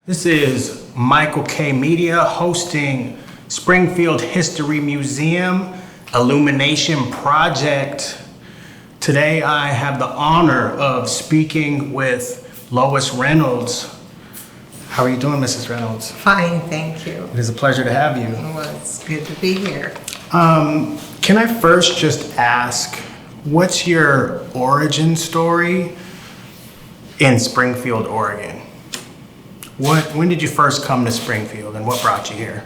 This is Michael K. Media hosting Springfield History Museum Illumination Project. Today I have the honor of speaking with Lois Reynolds. How are you doing, Mrs. Reynolds? Fine, thank you. It is a pleasure to have you. Well, it's good to be here. Can I first just ask, what's your origin story in Springfield, Oregon? When did you first come to Springfield and what brought you here?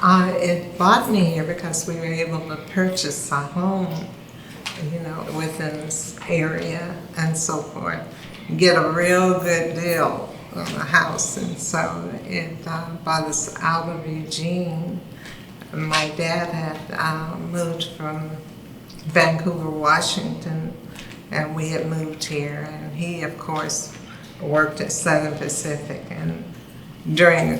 It brought me here because we were able to purchase a home, within this area and so forth. Get a real good deal on the house, and so it brought us out of Eugene. My dad had moved from Vancouver, Washington, and we had moved here, and he, of course, worked at Southern Pacific, and during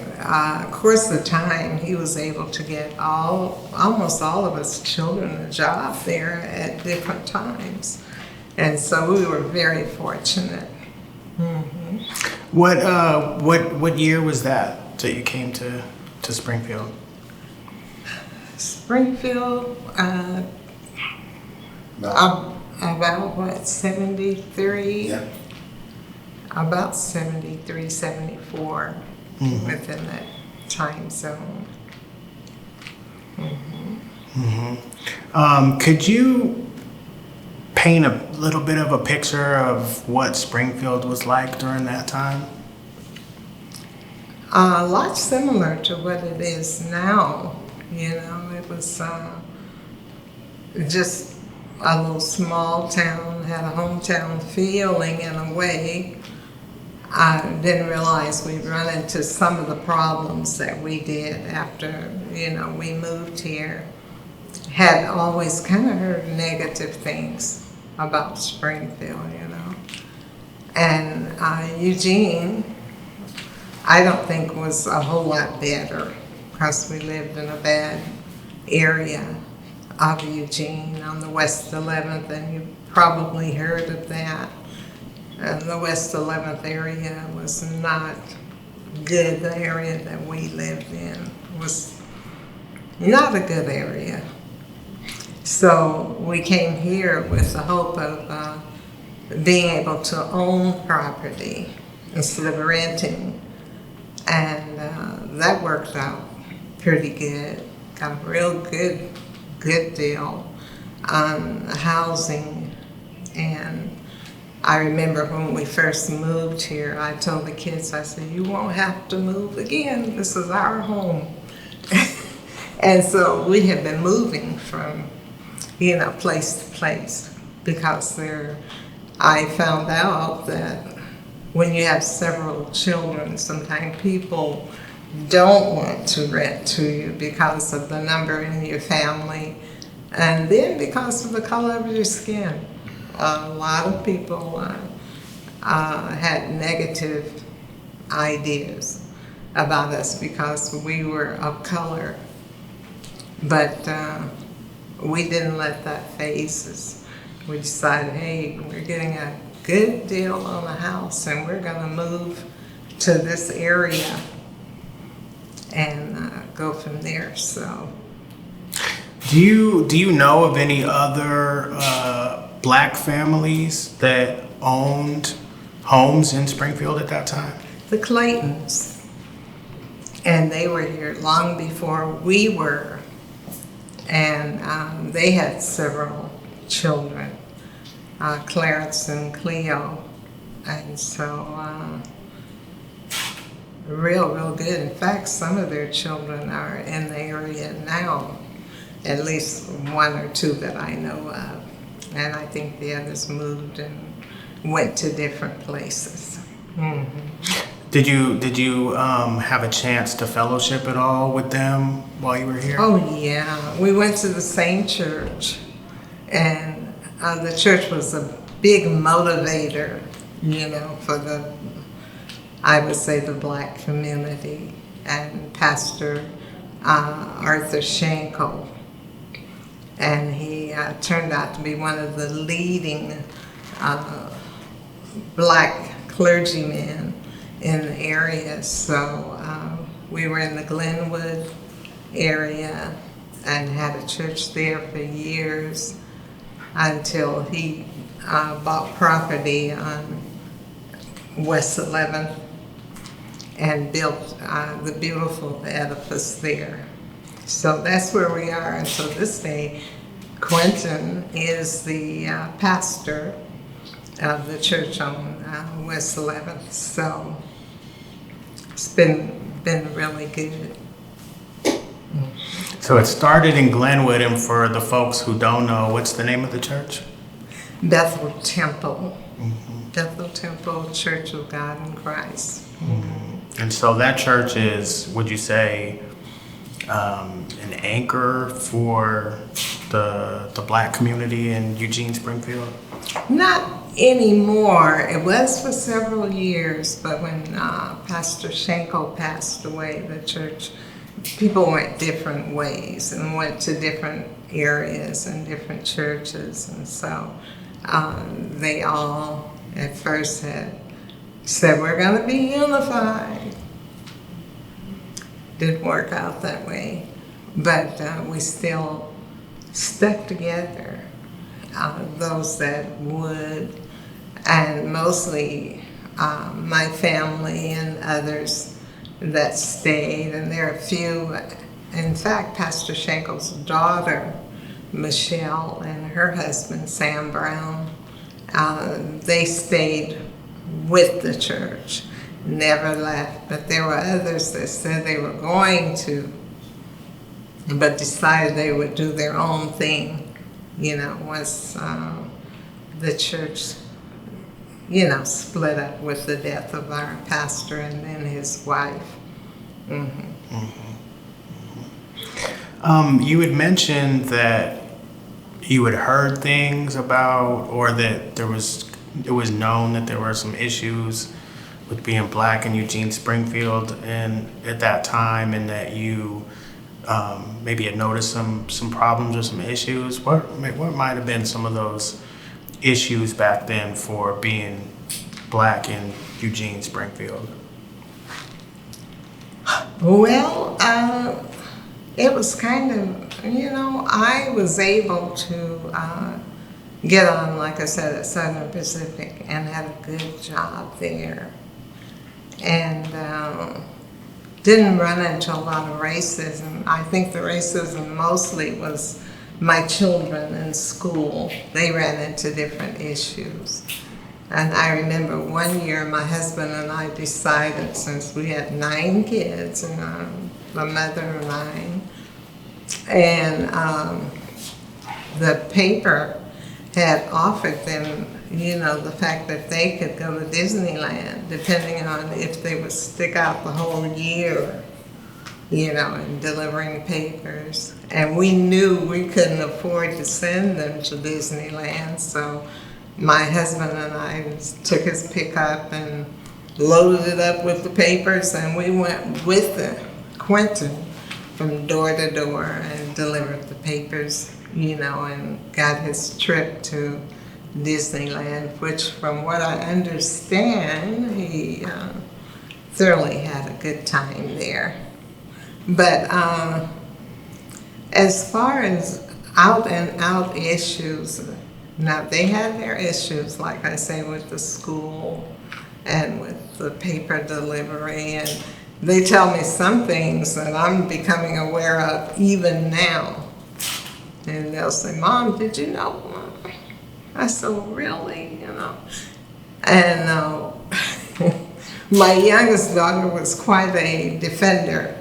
course of time he was able to get almost all of us children a job there at different times, and so we were very fortunate. Mm-hmm. What year was that you came to Springfield? Springfield, about what, 73? Yeah. About 73, 74, Mm-hmm. within that time zone. Mm-hmm. Mm-hmm. Could you paint a little bit of a picture of what Springfield was like during that time? A lot similar to what it is now. It was just a little small town, had a hometown feeling in a way. I didn't realize we'd run into some of the problems that we did after, we moved here. Had always kind of heard negative things about Springfield, And Eugene, I don't think was a whole lot better because we lived in a bad area of Eugene on the West 11th, and you probably heard of that. The West 11th area was not good. The area that we lived in was not a good area. So we came here with the hope of being able to own property instead of renting. And that worked out pretty good. Got a real good deal on housing. And I remember when we first moved here, I told the kids, I said, you won't have to move again. This is our home. And so we have been moving from, place to place because I found out that when you have several children, sometimes people don't want to rent to you because of the number in your family and then because of the color of your skin. A lot of people had negative ideas about us because we were of color, but we didn't let that faze us. We decided, hey, we're getting a good deal on a house and we're going to move to this area and go from there. So, Do you know of any other Black families that owned homes in Springfield at that time? the Claytons, and they were here long before we were, and they had several children, Clarence and Cleo, and so real good. In fact, some of their children are in the area now, at least one or two that I know of. And I think the others moved and went to different places. Mm-hmm. Did you have a chance to fellowship at all with them while you were here? Oh yeah, we went to the same church, and the church was a big motivator, for I would say the Black community, and Pastor Arthur Schenkel. And he turned out to be one of the leading Black clergymen in the area. So we were in the Glenwood area and had a church there for years until he bought property on West 11th and built the beautiful edifice there. So that's where we are until this day. Quentin is the pastor of the church on West 11th. So it's been really good. So it started in Glenwood, and for the folks who don't know, what's the name of the church? Bethel Temple. Bethel Temple Church of God in Christ. And so that church is, would you say, an anchor for the Black community in Eugene, Springfield? Not anymore. It was for several years, but when Pastor Schenkel passed away, the church, people went different ways and went to different areas and different churches, and so they all at first had said, we're going to be unified. Didn't work out that way, but we still stuck together, those that would, and mostly my family and others that stayed, and there are a few. In fact, Pastor Schenkel's daughter, Michelle, and her husband, Sam Brown, they stayed with the church, never left. But there were others that said they were going to, but decided they would do their own thing, once the church, split up with the death of our pastor and then his wife. You had mentioned that you had heard things about, or that it was known that there were some issues with being Black in Eugene, Springfield, and at that time, and that you maybe had noticed some problems or some issues. What might have been some of those issues back then for being Black in Eugene, Springfield? Well, it was kind of, I was able to get on, like I said, at Southern Pacific and had a good job there. And didn't run into a lot of racism. I think the racism mostly was my children in school. They ran into different issues. And I remember one year my husband and I decided, since we had 9 kids and my mother and I, and the paper had offered them, the fact that they could go to Disneyland, depending on if they would stick out the whole year, in delivering papers. And we knew we couldn't afford to send them to Disneyland, so my husband and I took his pickup and loaded it up with the papers, and we went with Quentin from door to door and delivered the papers, and got his trip to Disneyland, which, from what I understand, he thoroughly had a good time there. But as far as out and out issues, now they had their issues, like I say, with the school and with the paper delivery, and they tell me some things that I'm becoming aware of even now. And they'll say, Mom, did you know? I said, well, really? And my youngest daughter was quite a defender.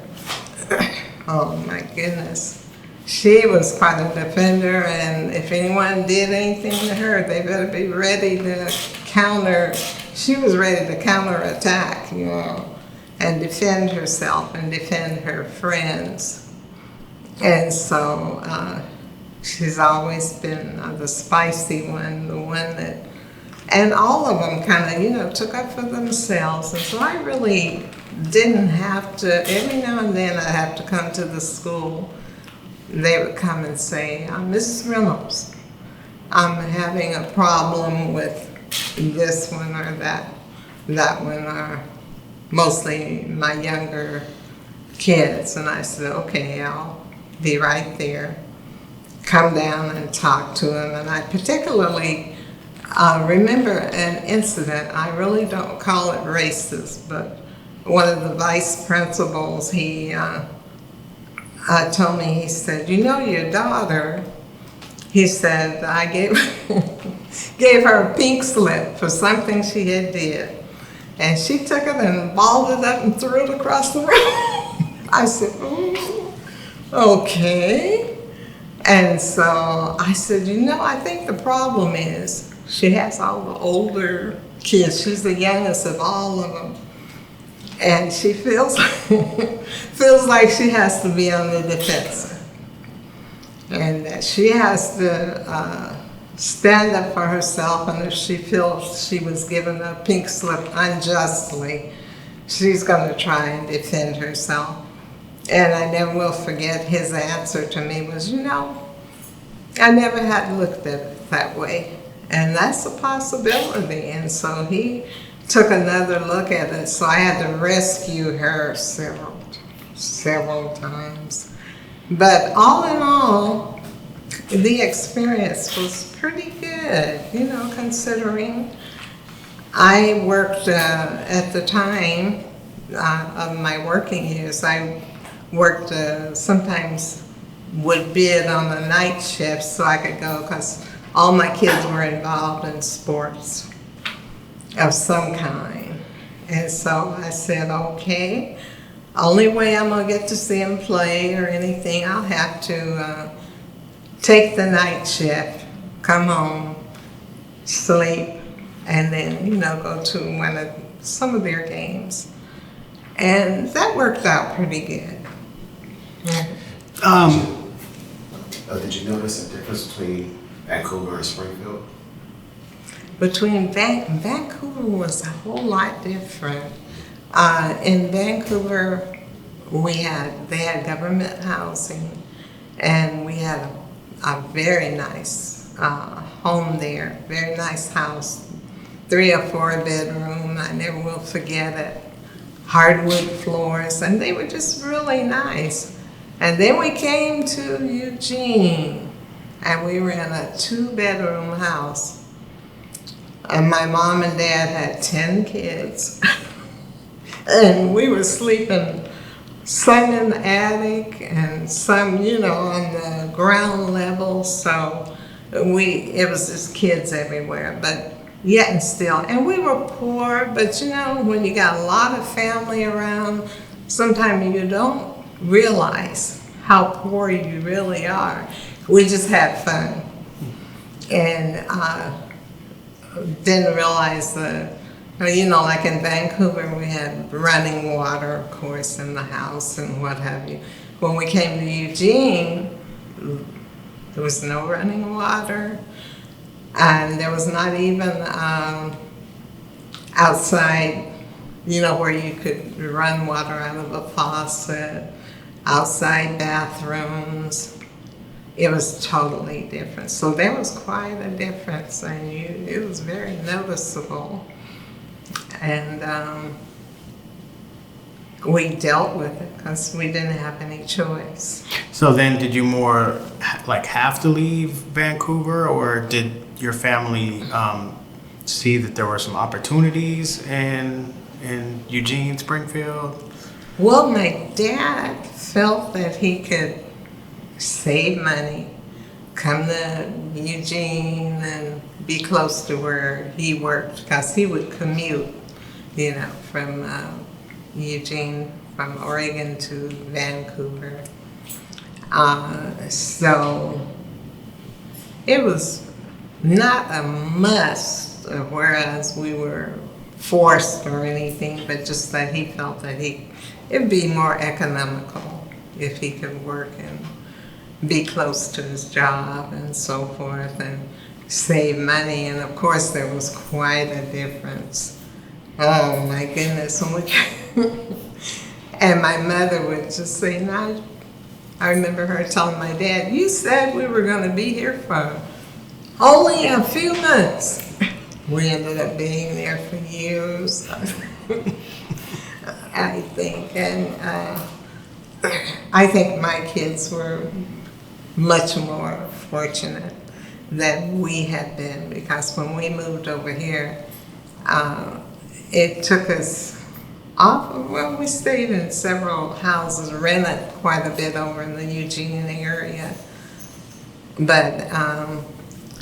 Oh my goodness. She was quite a defender, and if anyone did anything to her, they better be ready to counter. She was ready to counterattack, and defend herself and defend her friends. And so she's always been the spicy one, the one that, and all of them kind of, took up for themselves. And so I really didn't have to, every now and then I'd have to come to the school. They would come and say, Mrs. Reynolds, I'm having a problem with this one or that one, or mostly my younger kids. And I said, okay, I'll be right there. Come down and talk to him. And I particularly remember an incident. I really don't call it racist, but one of the vice principals, he told me, he said, you know, your daughter, he said, I gave her a pink slip for something she had did. And she took it and balled it up and threw it across the room. I said, ooh, okay. And so I said, you know, I think the problem is she has all the older kids. She's the youngest of all of them. And she feels like she has to be on the defensive. And that she has to stand up for herself, and if she feels she was given a pink slip unjustly, she's going to try and defend herself. And I never will forget his answer to me was, you know, I never had looked at it that way. And that's a possibility. And so he took another look at it. So I had to rescue her several times. But all in all, the experience was pretty good, you know, considering I worked at the time of my working years. I worked sometimes would bid on the night shift so I could go because all my kids were involved in sports of some kind. And so I said, okay, only way I'm going to get to see them play or anything, I'll have to take the night shift, come home, sleep, and then, you know, go to some of their games. And that worked out pretty good. Did you notice a difference between Vancouver and Springfield? Between Vancouver was a whole lot different. In Vancouver, they had government housing, and we had a very nice home there, very nice house, 3 or 4 bedroom. I never will forget it. Hardwood floors, and they were just really nice. And then we came to Eugene, and we were in a 2-bedroom house. And my mom and dad had 10 kids. And we were sleeping some in the attic and some, you know, on the ground level. So it was just kids everywhere, but yet and still. And we were poor, but you know, when you got a lot of family around, sometimes you don't realize how poor you really are. We just had fun. And didn't realize that, you know, like in Vancouver, we had running water, of course, in the house and what have you. When we came to Eugene, there was no running water, and there was not even outside, you know, where you could run water out of a faucet, outside bathrooms. It was totally different. So there was quite a difference, and it was very noticeable. And we dealt with it because we didn't have any choice. So then did you more like have to leave Vancouver, or did your family see that there were some opportunities in Eugene, Springfield? Well, my dad felt that he could save money, come to Eugene and be close to where he worked, because he would commute, you know, from Eugene, from Oregon to Vancouver. So it was not a must, whereas we were forced or anything, but just that he felt that it'd be more economical if he could work and be close to his job and so forth and save money. And of course there was quite a difference. Oh my goodness. And my mother would just say, no, I remember her telling my dad, you said we were going to be here for only a few months. We ended up being there for years. I think. And I think my kids were much more fortunate than we had been, because when we moved over here, it took us off. Well, we stayed in several houses, rented quite a bit over in the Eugene area. But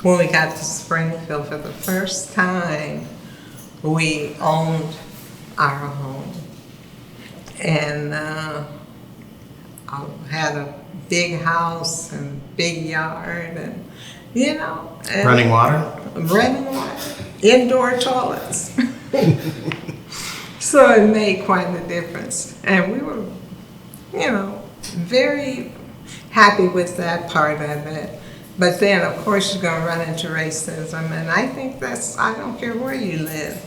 when we got to Springfield for the first time, we owned our home. And had a big house and big yard, and and Running water? running water, indoor toilets. So it made quite a difference, and we were, very happy with that part of it. But then, of course, you're going to run into racism, and I think I don't care where you live,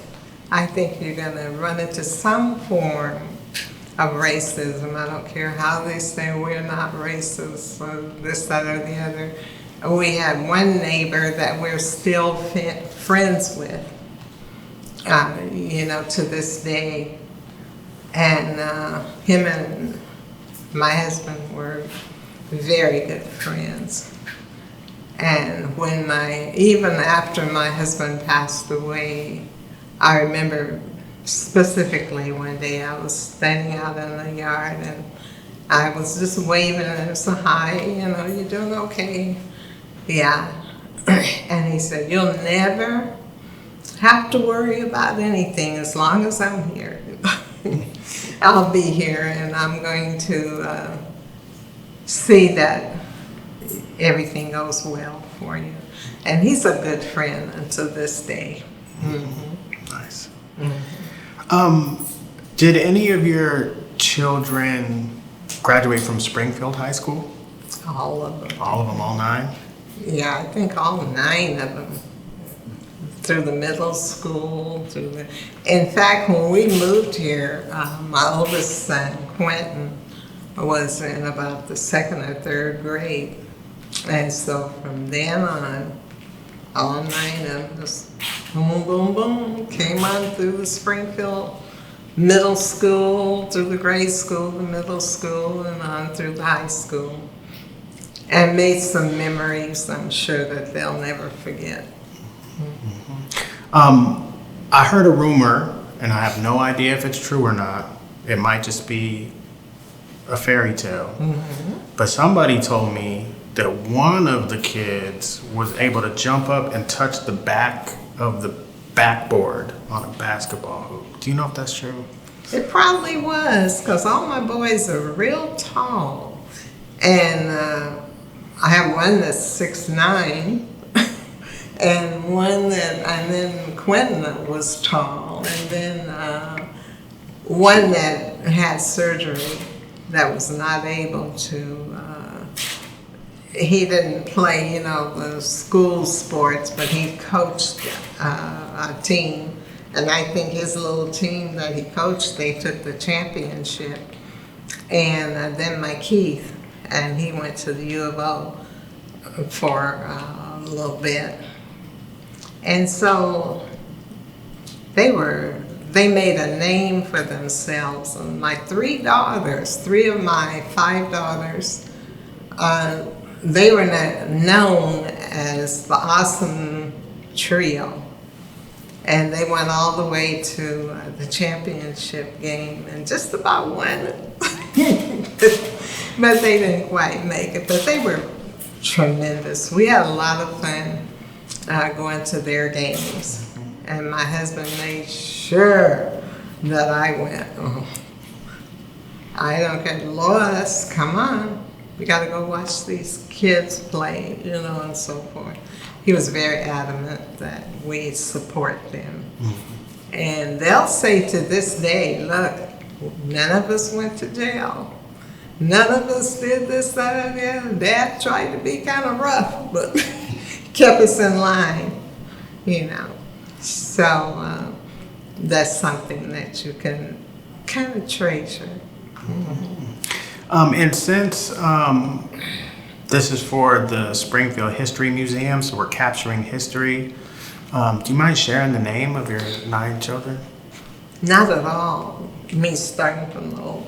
I think you're going to run into some form of racism. I don't care how they say we're not racist, or this, that, or the other. We had one neighbor that we're still friends with, to this day. And him and my husband were very good friends. And even after my husband passed away, I remember specifically one day I was standing out in the yard and I was just waving and it was a hi, you're doing okay. Yeah. And he said, you'll never have to worry about anything as long as I'm here. I'll be here and I'm going to see that everything goes well for you. And he's a good friend until this day. Mm-hmm. Nice. Mm-hmm. Did any of your children graduate from Springfield High School? All of them. All of them, all 9? Yeah, I think all 9 of them. Through the middle school, in fact, when we moved here, my oldest son, Quentin, was in about the 2nd or 3rd grade. And so from then on, all 9 of them just boom, boom, boom, came on through the Springfield middle school, through the grade school, the middle school, and on through the high school. And made some memories I'm sure that they'll never forget. I heard a rumor, and I have no idea if it's true or not. It might just be a fairy tale. Mm-hmm. But somebody told me that one of the kids was able to jump up and touch the back of the backboard on a basketball hoop. Do you know if that's true? It probably was, because all my boys are real tall. And I have one that's 6'9", and then Quentin was tall, and then one that had surgery that was not able to, he didn't play, the school sports, but he coached a team, and I think his little team that he coached, they took the championship. And then my Keith, and he went to the U of O for a little bit. And so they made a name for themselves. And my 3 of my 5 daughters, they were known as the Awesome Trio. And they went all the way to the championship game and just about won it. But they didn't quite make it. But they were tremendous. We had a lot of fun going to their games. And my husband made sure that I went. Oh, I don't care. Lois, come on. We got to go watch these kids play, and so forth. He was very adamant that we support them. Mm-hmm. And they'll say to this day, look, none of us went to jail. None of us did this, that, and the other. Dad tried to be kind of rough, but kept us in line, So that's something that you can kind of treasure. Mm-hmm. And since this is for the Springfield History Museum, so we're capturing history, do you mind sharing the name of your 9 children? Not at all. You mean starting from the old?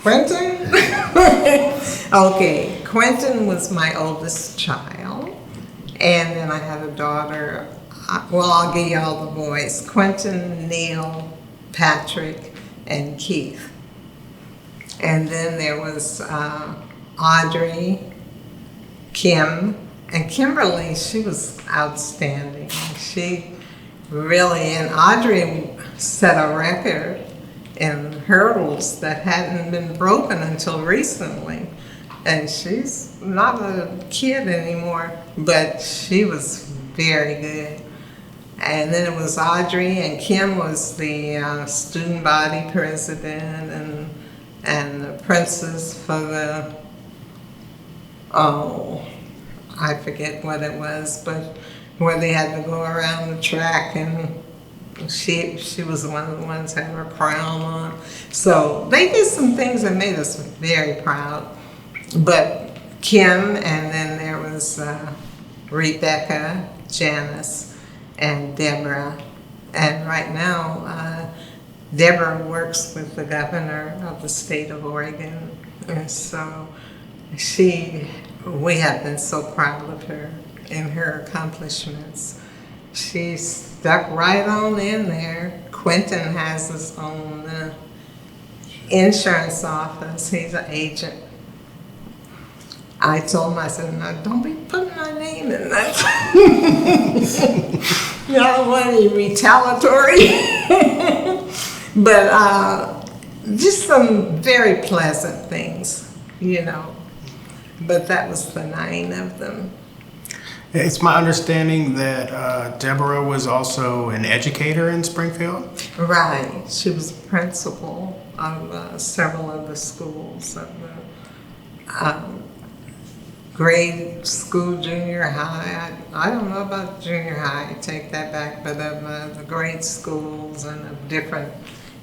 Quentin? Okay, Quentin was my oldest child. And then I had a daughter. Well, I'll give you all the boys. Quentin, Neil, Patrick, and Keith. And then there was Audrey, Kim, and Kimberly. She was outstanding. She really, and Audrey set a record in hurdles that hadn't been broken until recently. And she's not a kid anymore, but she was very good. And then it was Audrey, and Kim was the student body president and the princess for the, oh, I forget what it was, but where they had to go around the track, and she was one of the ones that had her crown on. So they did some things that made us very proud. But Kim, and then there was Rebecca, Janice, and Deborah. And right now, Deborah works with the governor of the state of Oregon. And so we have been so proud of her and her accomplishments. She stuck right on in there. Quentin has his own insurance office. He's an agent. I told him, I said, no, don't be putting my name in that. You don't want any retaliatory. But just some very pleasant things, you know. But that was the 9 of them. It's my understanding that Deborah was also an educator in Springfield. Right. She was principal of several of the schools of the grade school, junior high. I don't know about junior high, I take that back, but of the grade schools and of different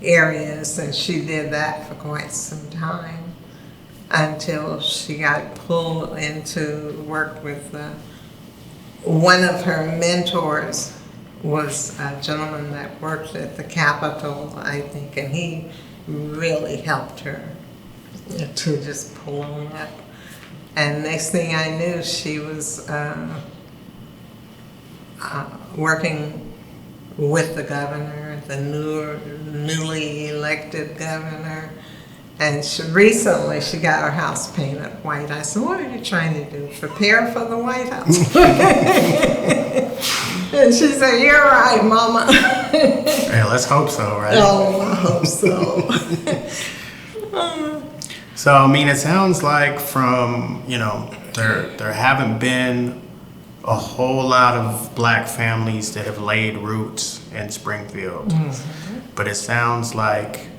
areas. And she did that for quite some time until she got pulled into work with one of her mentors was a gentleman that worked at the Capitol, I think, and he really helped her to just pull on up. And next thing I knew, she was working with the governor, the newly elected governor. And recently she got her house painted white. I said, what are you trying to do? Prepare for the White House? And she said, you're right, Mama. Hey, let's hope so, right? Oh, I hope so. So, I mean, it sounds like from, you know, there haven't been a whole lot of black families that have laid roots in Springfield. Mm-hmm. But it sounds like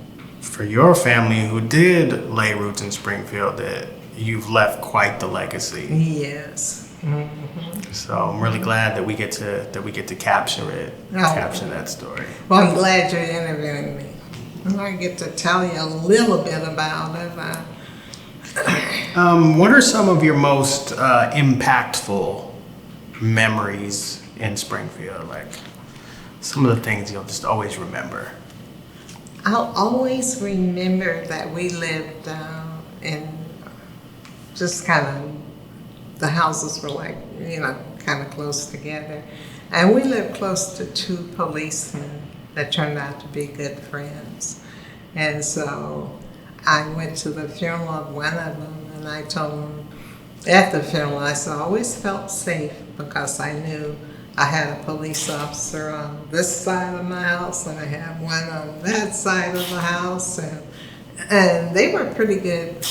for your family who did lay roots in Springfield, that you've left quite the legacy. Yes. Mm-hmm. So I'm really glad that we get to capture it, capture that story. Well, I'm glad you're interviewing me. I get to tell you a little bit about it. What are some of your most impactful memories in Springfield? Like some of the things you'll just always remember. I'll always remember that we lived in just kind of, the houses were like, you know, kind of close together. And we lived close to 2 policemen that turned out to be good friends. And so I went to the funeral of one of them, and I told him at the funeral, I said, I always felt safe because I knew I had a police officer on this side of my house, and I had one on that side of the house, and they were pretty good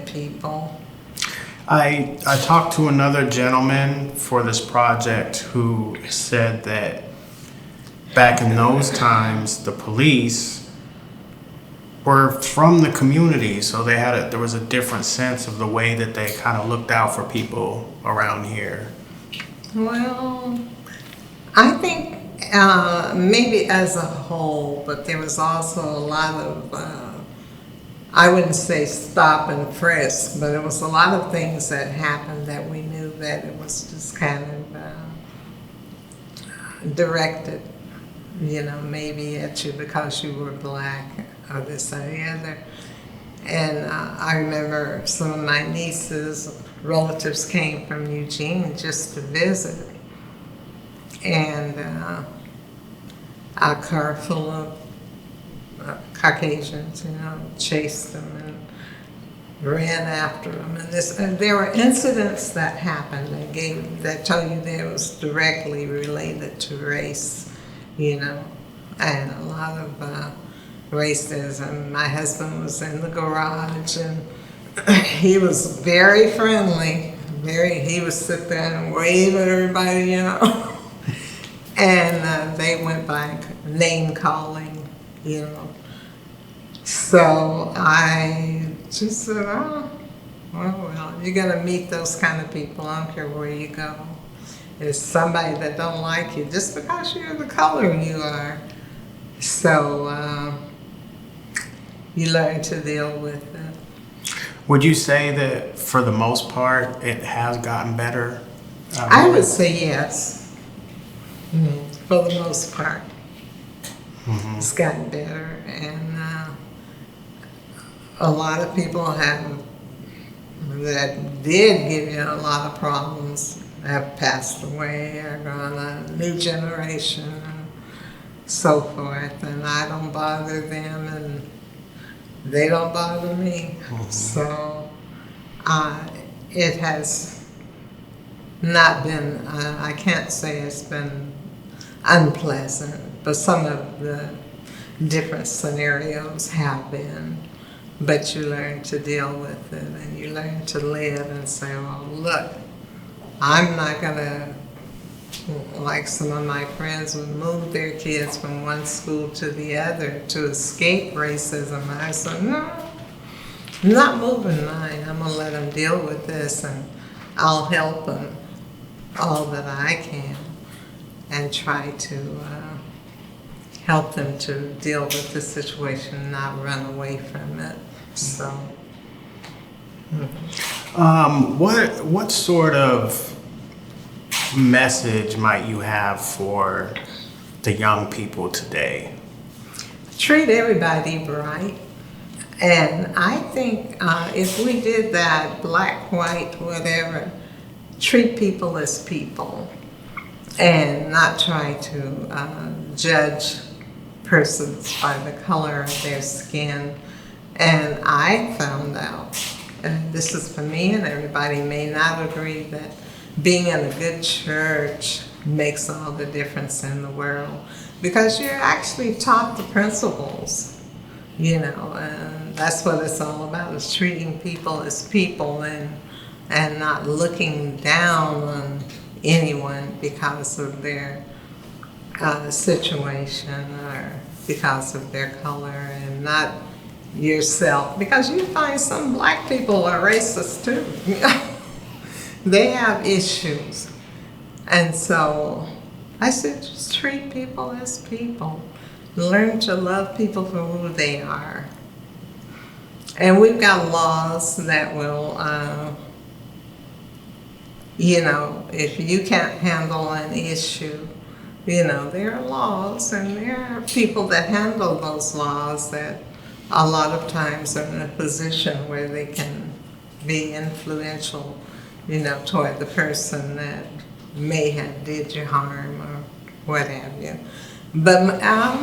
people. I talked to another gentleman for this project who said that back in those times, the police were from the community, so there was a different sense of the way that they kind of looked out for people around here. Well, I think maybe as a whole, but there was also a lot of, I wouldn't say stop and frisk, but it was a lot of things that happened that we knew that it was just kind of directed maybe at you because you were black or this or the other. And I remember some of my nieces, relatives came from Eugene just to visit. And a car full of Caucasians, chased them and ran after them. And there were incidents that happened that told you that it was directly related to race, and a lot of racism. My husband was in the garage and he was very friendly. He would sit there and wave at everybody, And they went by name calling, So I just said, oh, well, you're going to meet those kind of people. I don't care where you go. It's somebody that don't like you just because you're the color you are. So you learn to deal with it. Would you say that for the most part it has gotten better? I would say yes. For the most part. It's gotten better, and a lot of people that did give you a lot of problems have passed away or gone a new generation and so forth, and I don't bother them and they don't bother me. So it has not been, I can't say it's been unpleasant, but some of the different scenarios have been. But you learn to deal with it, and you learn to live and say, well, look, I'm not gonna, like some of my friends would move their kids from one school to the other to escape racism. I said, no, I'm not moving mine. I'm gonna let them deal with this, and I'll help them all that I can and try to help them to deal with the situation and not run away from it. So, what sort of message might you have for the young people today? treat everybody right. And I think if we did that, black, white, whatever, treat people as people and not try to judge persons by the color of their skin. And I found out, and this is for me, and everybody may not agree, that being in a good church makes all the difference in the world, because you're actually taught the principles, you know, and that's what it's all about, is treating people as people and not looking down on anyone because of their situation or because of their color, and not yourself, because you find some black people are racist too. They have issues. And so I said, just treat people as people. Learn to love people for who they are. And we've got laws that will, you know, if you can't handle an issue, you know, there are laws, and there are people that handle those laws that a lot of times are in a position where they can be influential, you know, toward the person that may have did you harm or what have you. But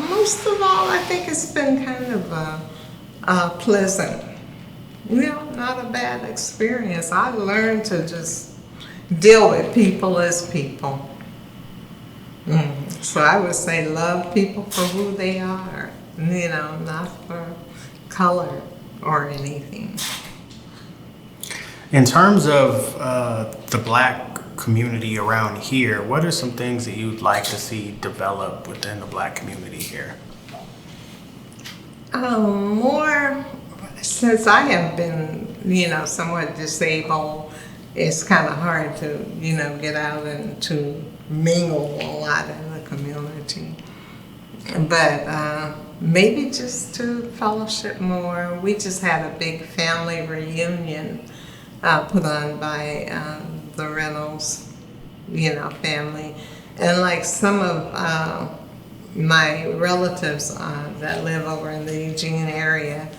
most of all, I think it's been kind of pleasant, you know, not a bad experience. I learned to just deal with people as people. So I would say love people for who they are, you know, not for color or anything. In terms of the black community around here, what are some things that you'd like to see develop within the black community here? More, since I have been, you know, somewhat disabled, it's kind of hard to, you know, get out and to mingle a lot in the community. But maybe just to fellowship more. We just had a big family reunion put on by the Reynolds, you know, family. And like some of my relatives that live over in the Eugene area,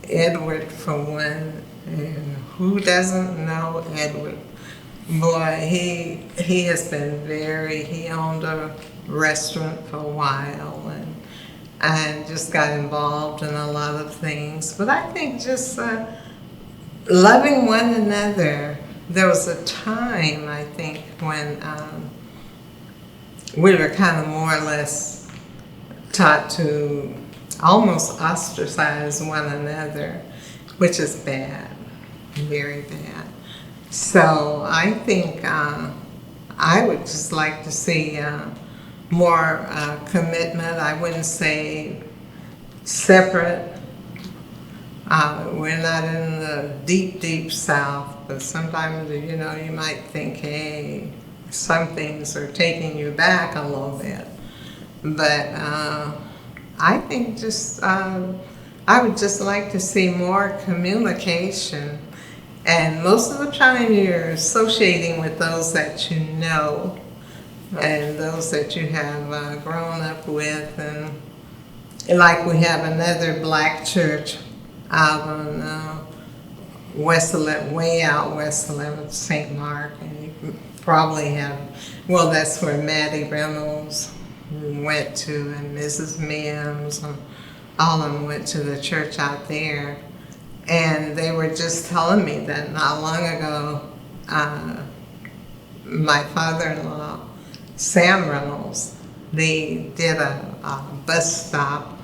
Edward for one, and who doesn't know Edward? Boy, he has been he owned a restaurant for a while and just got involved in a lot of things. But I think just loving one another. There was a time, I think, when we were kind of more or less taught to almost ostracize one another, which is bad, very bad. So I think I would just like to see more commitment. I wouldn't say separate. We're not in the deep, deep South, but sometimes, you know, you might think, hey, some things are taking you back a little bit. But I think just, I would just like to see more communication. And most of the time you're associating with those that you know and those that you have grown up with. And like we have another black church out on West 11th, way out West 11th, St. Mark, and you probably have, well, that's where Maddie Reynolds went to, and Mrs. Mims, and all of them went to the church out there. And they were just telling me that not long ago, my father-in-law, Sam Reynolds, they did a bus stop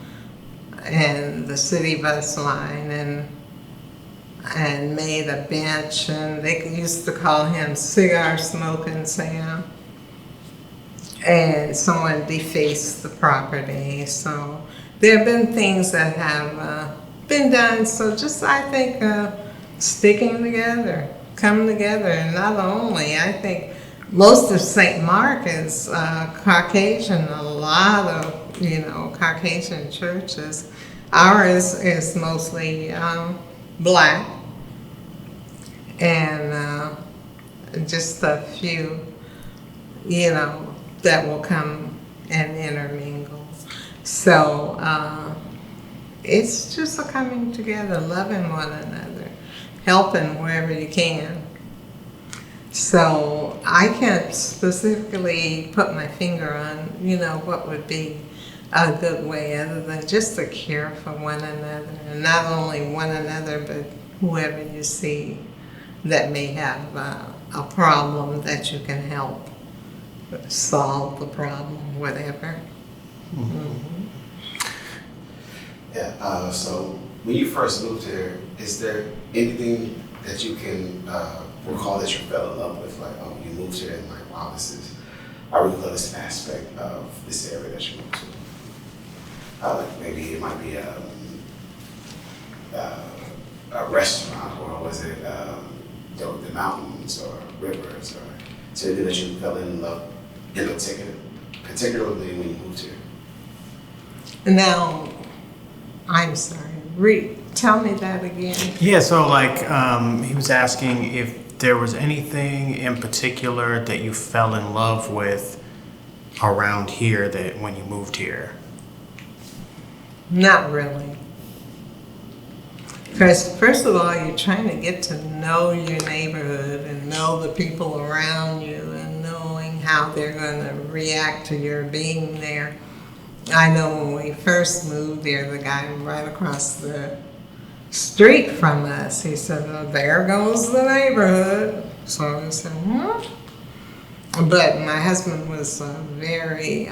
in the city bus line and made a bench, and they used to call him cigar smoking Sam. And someone defaced the property. So there have been things that have been done. So just, I think, sticking together, coming together, and not only, I think most of St. Mark is Caucasian, a lot of, you know, Caucasian churches. Ours is mostly black, and just a few, you know, that will come and intermingle. So it's just a coming together, loving one another, helping wherever you can. So I can't specifically put my finger on, you know, what would be a good way other than just to care for one another, and not only one another, but whoever you see that may have a problem that you can help solve the problem, whatever. Mm-hmm. Yeah, so when you first moved here, is there anything that you can recall that you fell in love with? Like, oh, you moved here and like, wow, I really love this aspect of this area that you moved to. Like maybe it might be a restaurant, or was it the mountains or rivers, or something that you fell in love in particularly when you moved here? Now, I'm sorry, tell me that again. Yeah, so like he was asking if there was anything in particular that you fell in love with around here that when you moved here. Not really. Because first of all, you're trying to get to know your neighborhood and know the people around you and knowing how they're going to react to your being there. I know when we first moved there, the guy right across the street from us, he said, well, there goes the neighborhood. So I said, But my husband was very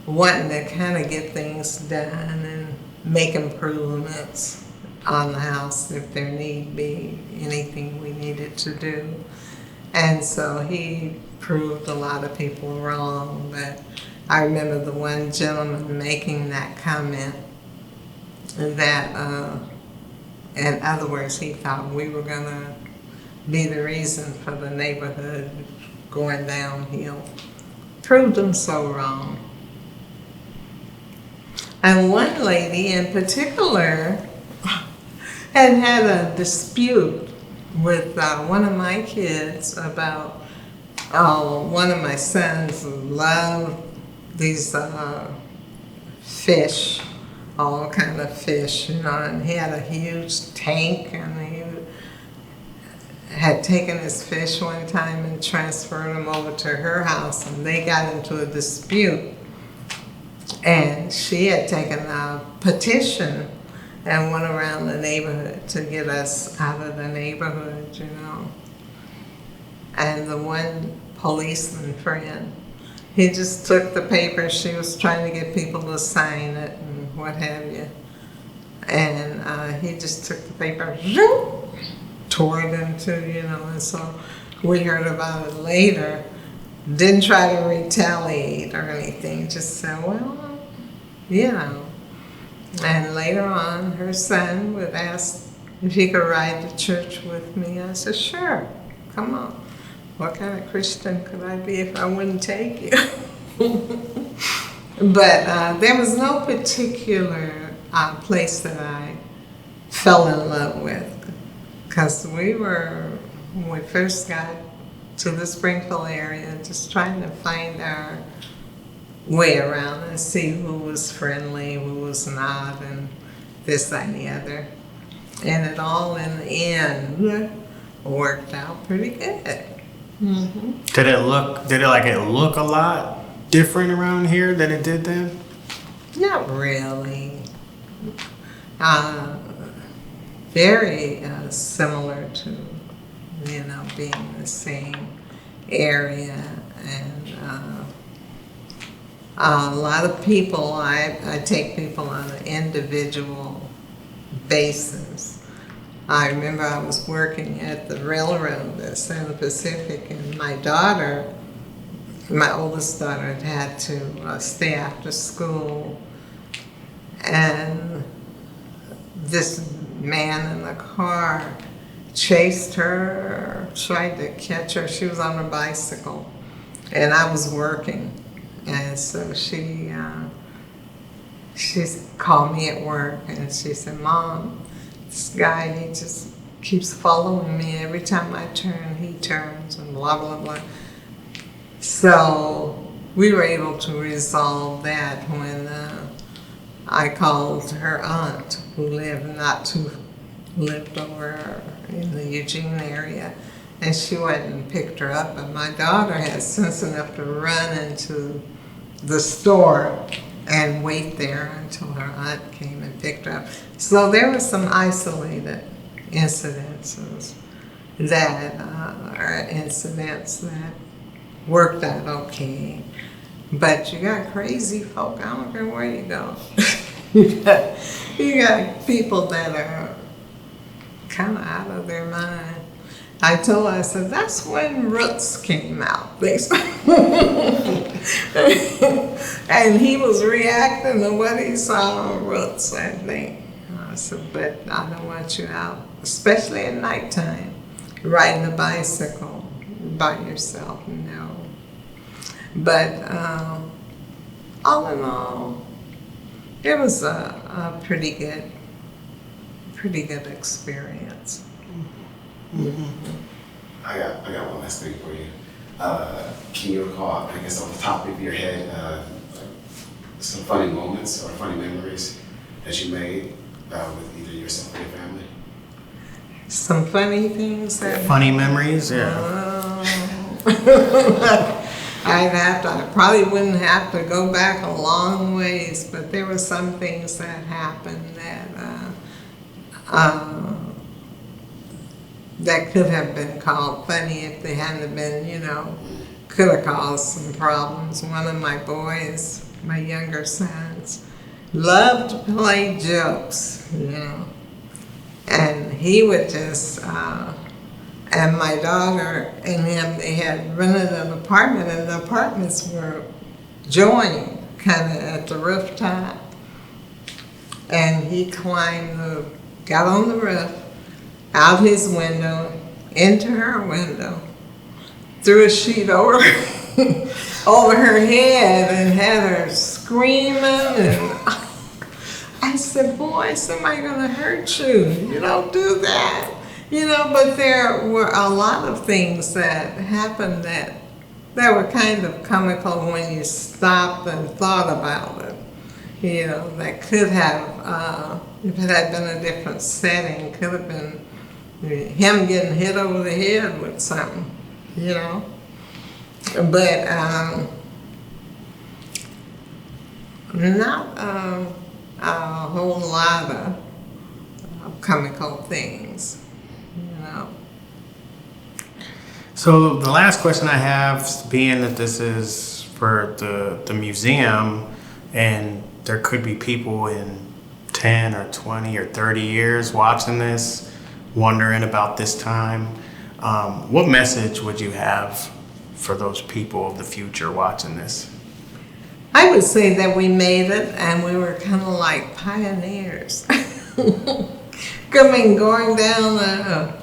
wanting to kind of get things done and make improvements on the house if there need be anything we needed to do. And so he proved a lot of people wrong, but I remember the one gentleman making that comment that, in other words, he thought we were going to be the reason for the neighborhood going downhill. Proved him so wrong. And one lady in particular had a dispute with one of my kids about one of my sons' love these fish, all kind of fish, you know, and he had a huge tank, and he had taken his fish one time and transferred them over to her house, and they got into a dispute. And she had taken a petition and went around the neighborhood to get us out of the neighborhood, you know. And the one policeman friend, he just took the paper. She was trying to get people to sign it and what have you. And he just took the paper, tore it into, you know, and so we heard about it later. Didn't try to retaliate or anything, just said, well, you know. And later on, her son would ask if he could ride to church with me. I said, sure, come on. What kind of Christian could I be if I wouldn't take you? But there was no particular place that I fell in love with, because when we first got to the Springfield area, just trying to find our way around and see who was friendly, who was not, and this, that, and the other. And it all in the end worked out pretty good. Mm-hmm. Did it look a lot different around here than it did then? Not really. Very similar to, you know, being the same area, and a lot of people, I take people on an individual basis. I remember I was working at the railroad at Southern Pacific, and my daughter, my oldest daughter, had to stay after school, and this man in the car chased her, tried to catch her. She was on a bicycle, and I was working, and so she called me at work, and she said, Mom, this guy, he just keeps following me. Every time I turn, he turns, and blah, blah, blah. So we were able to resolve that when I called her aunt, who lived over in the Eugene area, and she went and picked her up. And my daughter had sense enough to run into the store and wait there until her aunt came and picked her up. So there were some isolated incidences that are incidents that worked out okay. But you got crazy folk, I don't care where you go. you got people that are kind of out of their mind. I told her, I said, that's when Roots came out. And he was reacting to what he saw on Roots, I think. I said, but I don't want you out, especially at nighttime, riding a bicycle by yourself, no. But all in all, it was a pretty good experience. Mm-hmm. I got one last thing for you. Can you recall, I guess on the top of your head, some funny moments or funny memories that you made with either yourself or your family? Some funny things that... Funny memories, yeah. I probably wouldn't have to go back a long ways, but there were some things that happened that could have been called funny if they hadn't been, you know, could have caused some problems. One of my boys, my younger sons, loved to play jokes, you know, and he would just, and my daughter and him, they had rented an apartment, and the apartments were joined kind of at the rooftop. And he got on the roof, out his window, into her window, threw a sheet over over her head and had her screaming. And I said, boy, somebody's gonna hurt you. You don't do that. You know, but there were a lot of things that happened that that were kind of comical when you stopped and thought about it. You know, that could have, if it had been a different setting, could have been him getting hit over the head with something, you know. But not a whole lot of comical things, you know. So the last question I have, being that this is for the museum, and there could be people in 10 or 20 or 30 years watching this, wondering about this time, what message would you have for those people of the future watching this? I would say that we made it, and we were kind of like pioneers. Going down a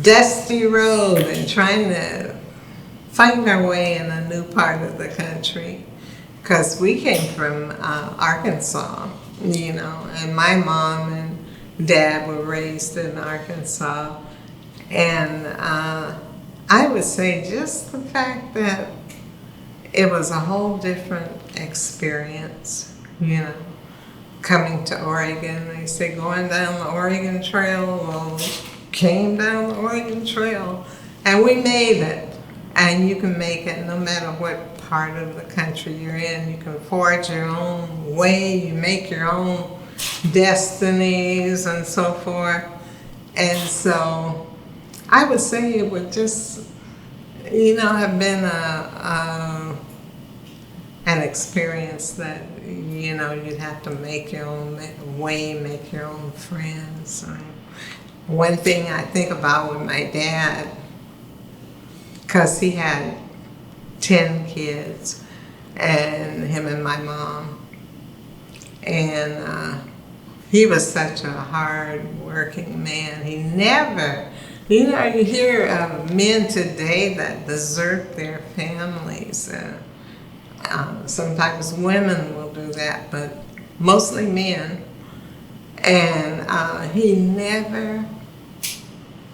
dusty road and trying to find our way in a new part of the country. Because we came from Arkansas, you know, and my mom and dad were raised in Arkansas. And I would say just the fact that it was a whole different experience, you know, coming to Oregon. They say going down the Oregon Trail, well, came down the Oregon Trail, and we made it. And you can make it no matter what part of the country you're in. You can forge your own way, you make your own destinies and so forth. And so I would say it would just, you know, have been an experience that, you know, you'd have to make your own way, make your own friends. One thing I think about with my dad, because he had 10 kids, and him and my mom, and he was such a hard-working man. He never, you know, you hear of men today that desert their families. Sometimes women will do that, but mostly men. And he never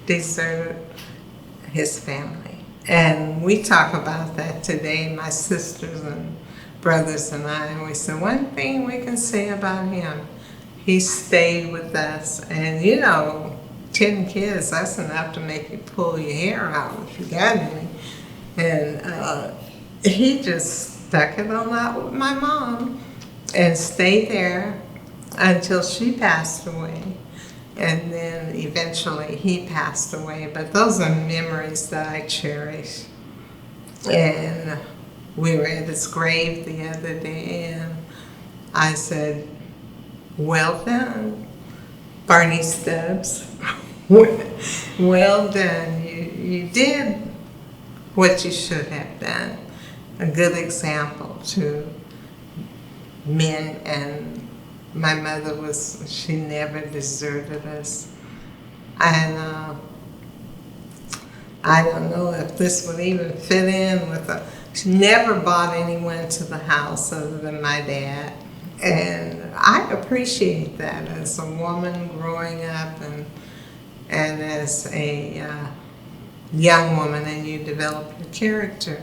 deserted his family. And we talk about that today, my sisters and brothers and I, and we said, one thing we can say about him, he stayed with us. And you know, 10 kids, that's enough to make you pull your hair out if you got any. And he just stuck it on out with my mom and stayed there until she passed away. And then eventually he passed away. But those are memories that I cherish. And we were at his grave the other day, and I said, well done, Barney Stubbs. Well done. You did what you should have done. A good example to men, and my mother she never deserted us. And I don't know if this would even fit in with she never brought anyone to the house other than my dad. And I appreciate that as a woman growing up and as a young woman, and you develop your character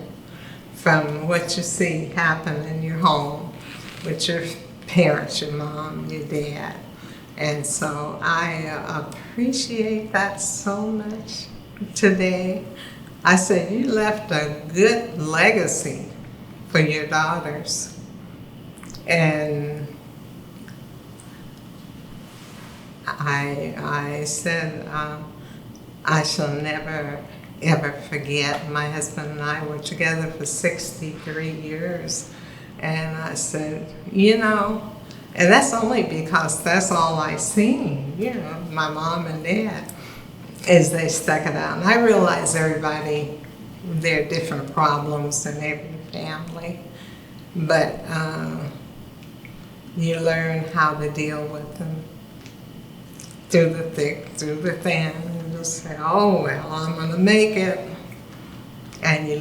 from what you see happen in your home with your parents, your mom, your dad. And so I appreciate that so much today. I said, you left a good legacy for your daughters. And I said, I shall never, ever forget. My husband and I were together for 63 years. And I said, you know, and that's only because that's all I seen, you know, my mom and dad, is they stuck it out. And I realize everybody, there are different problems in every family, but you learn how to deal with them through the thick, through the thin, and just say, oh, well, I'm gonna make it. And you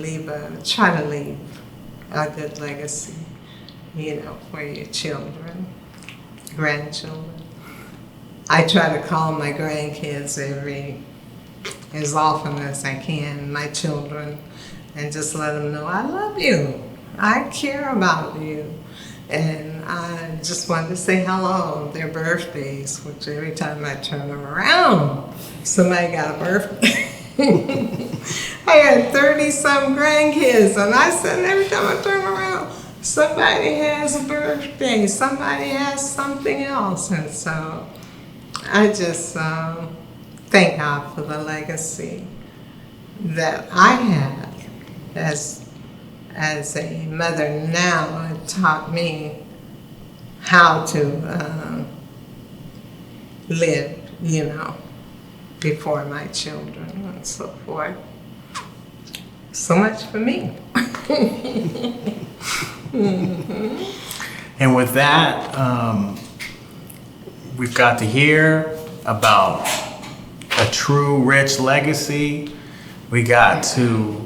try to leave a good legacy, you know, for your children, grandchildren. I try to call my grandkids as often as I can, my children, and just let them know I love you. I care about you. And I just wanted to say hello on their birthdays, which every time I turn them around, somebody got a birthday. I had 30-some grandkids, and I said every time I turn around, somebody has a birthday, somebody has something else. And so I just thank God for the legacy that I had as a mother now. It taught me how to live, you know, before my children and so forth. So much for me. And with that, we've got to hear about a true rich legacy. We got to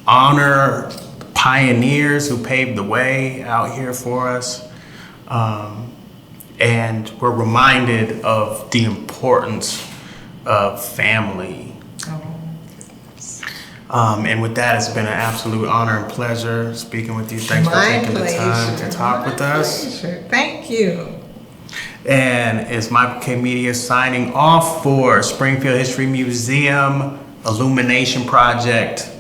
honor pioneers who paved the way out here for us. And we're reminded of the importance of family. And with that, it's been an absolute honor and pleasure speaking with you. Thanks for taking the time to talk with us. Thank you. And it's Michael K. Media signing off for Springfield History Museum Illumination Project.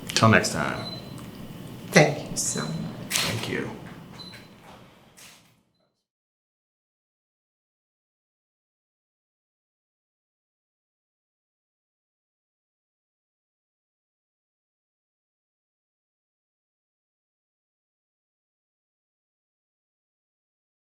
Till next time. Thank you so much. Thank you.